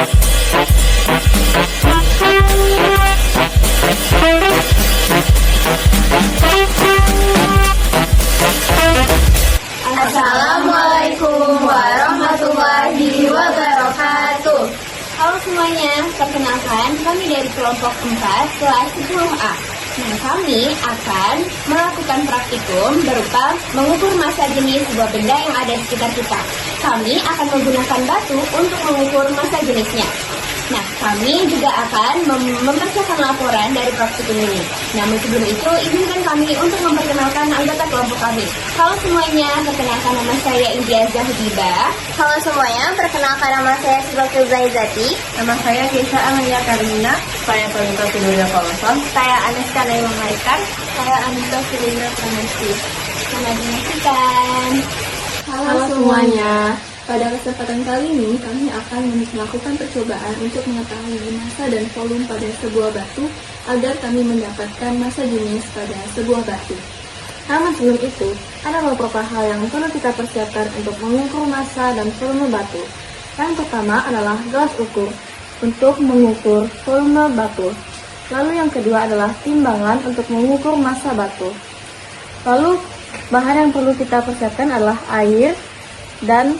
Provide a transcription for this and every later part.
Assalamualaikum warahmatullahi wabarakatuh. Halo semuanya, perkenalkan kami dari kelompok 4 kelas 10A. Nah, kami akan melakukan praktikum berupa mengukur massa jenis sebuah benda yang ada di sekitar kita. Kami akan menggunakan batu untuk mengukur massa jenisnya. Nah, kami juga akan membacakan laporan dari praktikum ini. Namun sebelum itu, izinkan kami untuk memperkenalkan anggota kelompok kami. Halo semuanya, perkenalkan nama saya India Zahdiba. Halo semuanya, perkenalkan nama saya Subakil Zaizati. Nama saya Keisha Amalia Karina. Saya Talita Fidulia Paulson. Saya Anuska Naimah Marikan. Saya Anita Filinda Pranesti. Selamat menyaksikan. Halo semuanya, pada kesempatan kali ini kami akan melakukan percobaan untuk mengetahui massa dan volume pada sebuah batu agar kami mendapatkan massa jenis pada sebuah batu. Namun sebelum itu, ada beberapa hal yang perlu kita persiapkan untuk mengukur massa dan volume batu. Yang pertama adalah gelas ukur untuk mengukur volume batu. Lalu yang kedua adalah timbangan untuk mengukur massa batu. Lalu bahan yang perlu kita persiapkan adalah air dan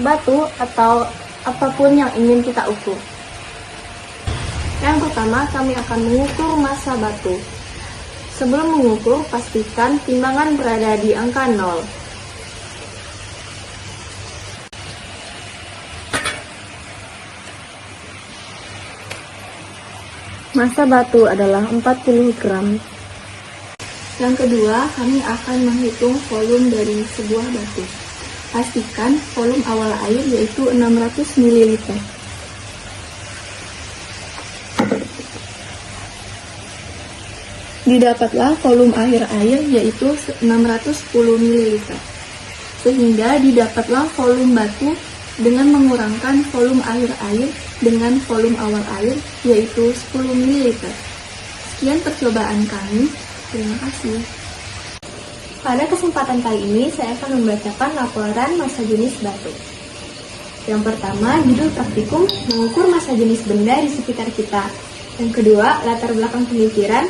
batu atau apapun yang ingin kita ukur. Yang pertama, kami akan mengukur massa batu. Sebelum mengukur, pastikan timbangan berada di angka 0. Massa batu adalah 40 gram. Yang kedua, kami akan menghitung volume dari sebuah batu. Pastikan volume awal air yaitu 600 ml. Didapatlah volume akhir air yaitu 610 ml. Sehingga didapatlah volume batu dengan mengurangkan volume akhir air dengan volume awal air yaitu 10 ml. Sekian percobaan kami. Terima kasih. Pada kesempatan kali ini, saya akan membacakan laporan massa jenis batu. Yang pertama, judul praktikum, mengukur massa jenis benda di sekitar kita. Yang kedua, latar belakang pemikiran,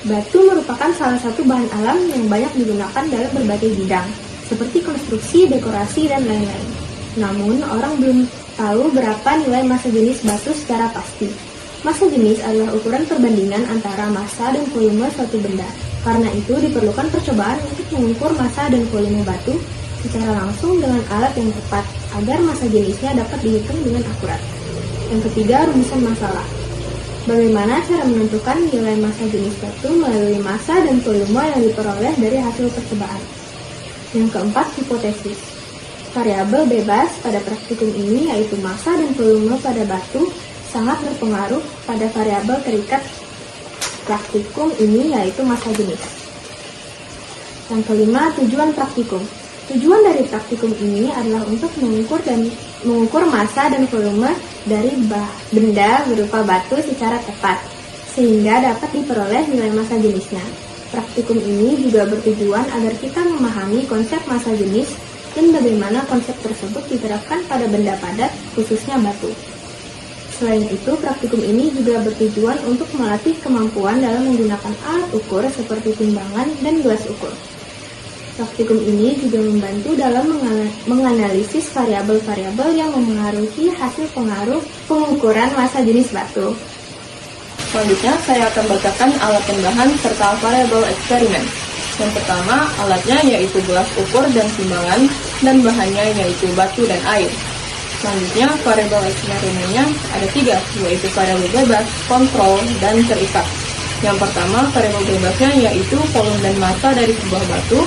batu merupakan salah satu bahan alam yang banyak digunakan dalam berbagai bidang, seperti konstruksi, dekorasi, dan lain-lain. Namun, orang belum tahu berapa nilai massa jenis batu secara pasti. Massa jenis adalah ukuran perbandingan antara massa dan volume suatu benda. Karena itu diperlukan percobaan untuk mengukur massa dan volume batu secara langsung dengan alat yang tepat agar massa jenisnya dapat dihitung dengan akurat. Yang ketiga, rumusan masalah. Bagaimana cara menentukan nilai massa jenis batu melalui massa dan volume yang diperoleh dari hasil percobaan. Yang keempat, hipotesis. Variabel bebas pada praktikum ini yaitu massa dan volume pada batu sangat berpengaruh pada variabel terikat praktikum ini yaitu massa jenis. Yang kelima, tujuan praktikum. Tujuan dari praktikum ini adalah untuk mengukur massa dan volume dari benda berupa batu secara tepat, sehingga dapat diperoleh nilai massa jenisnya. Praktikum ini juga bertujuan agar kita memahami konsep massa jenis dan bagaimana konsep tersebut diterapkan pada benda padat, khususnya batu. Selain itu, praktikum ini juga bertujuan untuk melatih kemampuan dalam menggunakan alat ukur seperti timbangan dan gelas ukur. Praktikum ini juga membantu dalam menganalisis variabel-variabel yang memengaruhi hasil pengukuran massa jenis batu. Selanjutnya, saya akan bacakan alat dan bahan serta variabel eksperimen. Yang pertama, alatnya yaitu gelas ukur dan timbangan, dan bahannya yaitu batu dan air. Selanjutnya, variabel eksperimennya ada 3, yaitu variabel bebas, kontrol, dan terikat. Yang pertama, variabel bebasnya yaitu volume dan massa dari sebuah batu.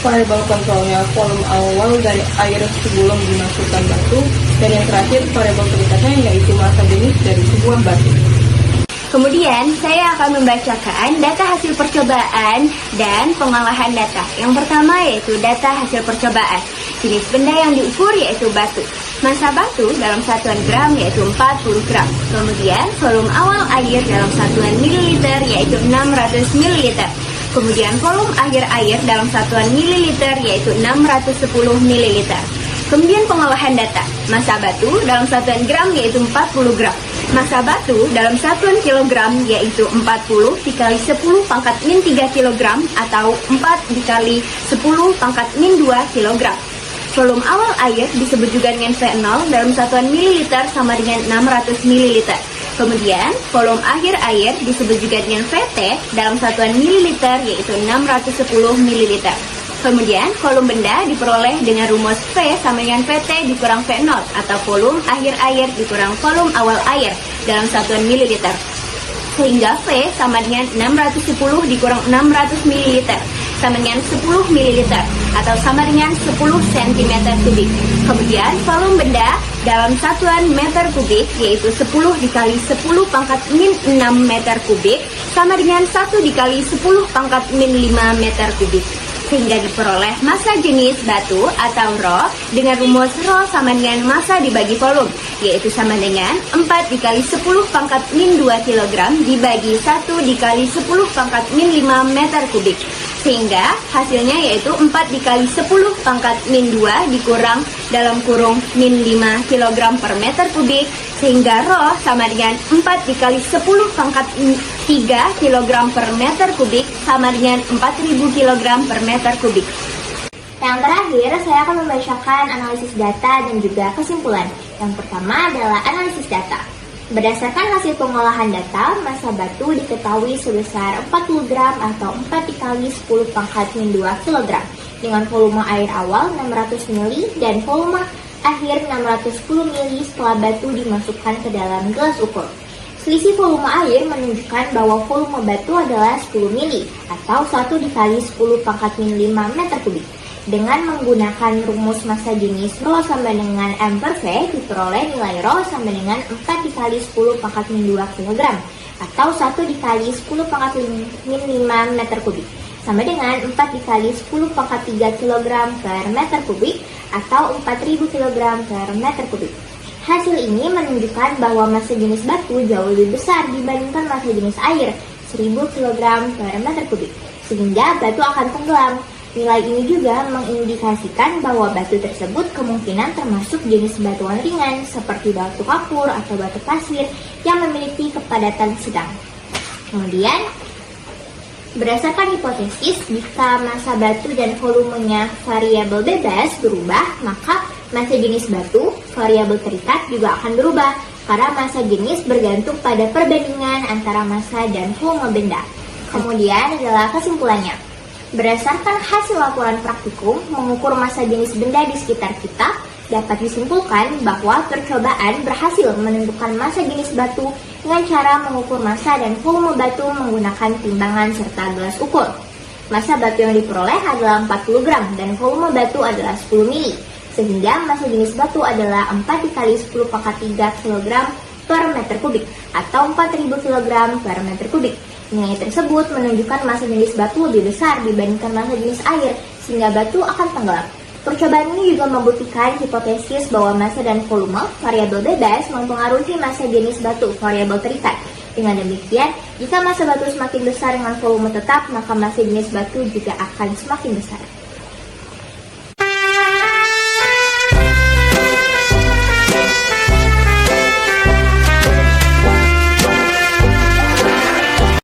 Variabel kontrolnya volume awal dari air sebelum dimasukkan batu. Dan yang terakhir, variabel terikatnya yaitu massa jenis dari sebuah batu. Kemudian, saya akan membacakan data hasil percobaan dan pengolahan data. Yang pertama yaitu data hasil percobaan. Jenis benda yang diukur yaitu batu. Massa batu dalam satuan gram yaitu 40 gram. Kemudian, volume awal air dalam satuan mililiter yaitu 600 ml. Kemudian, volume akhir air dalam satuan mililiter yaitu 610 ml. Kemudian pengolahan data. Massa batu dalam satuan gram yaitu 40 gram. Massa batu dalam satuan kilogram yaitu 40 dikali 10 pangkat min 3 kilogram atau 4 dikali 10 pangkat min 2 kilogram. Volume awal air disebut juga dengan V0 dalam satuan mililiter sama dengan 600 mililiter. Kemudian, volume akhir air disebut juga dengan VT dalam satuan mililiter yaitu 610 mililiter. Kemudian, volume benda diperoleh dengan rumus V sama dengan VT dikurang V0 atau volume akhir air dikurang volume awal air dalam satuan mililiter. Sehingga V sama dengan 610 dikurang 600 mililiter sama dengan 10 mililiter atau sama dengan 10 cm kubik. Kemudian volume benda dalam satuan meter kubik yaitu 10 dikali 10 pangkat min 6 meter kubik sama dengan 1 dikali 10 pangkat min 5 meter kubik. Sehingga diperoleh massa jenis batu atau Rho dengan rumus Rho sama dengan massa dibagi volume, yaitu sama dengan 4 dikali 10 pangkat min 2 kg dibagi 1 dikali 10 pangkat min 5 meter kubik. Sehingga hasilnya yaitu 4 dikali 10 pangkat min 2 dikurang dalam kurung min 5 kg per meter kubik. Sehingga Rho sama dengan 4 dikali 10 pangkat 3 kg per meter kubik sama dengan 4000 kg per meter kubik. Yang terakhir, saya akan membacakan analisis data dan juga kesimpulan. Yang pertama adalah analisis data. Berdasarkan hasil pengolahan data, massa batu diketahui sebesar 40 gram atau 4 dikali 10 pangkat min 2 kg dengan volume air awal 600 ml dan volume akhir 610 ml setelah batu dimasukkan ke dalam gelas ukur. Selisih volume air menunjukkan bahwa volume batu adalah 10 ml atau 1 dikali 10 pangkat min 5 meter kubik. Dengan menggunakan rumus massa jenis Rho sama dengan M per V, diperoleh nilai Rho sama dengan 4 dikali 10 pangkat min 2 kg atau 1 dikali 10 pangkat min 5 meter kubik sama dengan 4 dikali 10 pangkat 3 kg per meter kubik atau 4000 kg per meter kubik. Hasil ini menunjukkan bahwa massa jenis batu jauh lebih besar dibandingkan massa jenis air 1000 kg per meter kubik, sehingga batu akan tenggelam. Nilai ini juga mengindikasikan bahwa batu tersebut kemungkinan termasuk jenis batuan ringan seperti batu kapur atau batu pasir yang memiliki kepadatan sedang. Kemudian, berdasarkan hipotesis, jika massa batu dan volumenya variabel bebas berubah, maka massa jenis batu, variabel terikat juga akan berubah karena massa jenis bergantung pada perbandingan antara massa dan volume benda. Kemudian adalah kesimpulannya. Berdasarkan hasil laporan praktikum mengukur massa jenis benda di sekitar kita, dapat disimpulkan bahwa percobaan berhasil menentukan massa jenis batu dengan cara mengukur massa dan volume batu menggunakan timbangan serta gelas ukur. Massa batu yang diperoleh adalah 40 gram dan volume batu adalah 10 ml, sehingga massa jenis batu adalah 4 dikali 10 pangkat 3 kg per meter kubik atau 4000 kg per meter kubik. Nilai tersebut menunjukkan massa jenis batu lebih besar dibandingkan massa jenis air, sehingga batu akan tenggelam. Percobaan ini juga membuktikan hipotesis bahwa massa dan volume, variabel bebas, mempengaruhi massa jenis batu, variabel terikat. Dengan demikian, jika massa batu semakin besar dengan volume tetap, maka massa jenis batu juga akan semakin besar.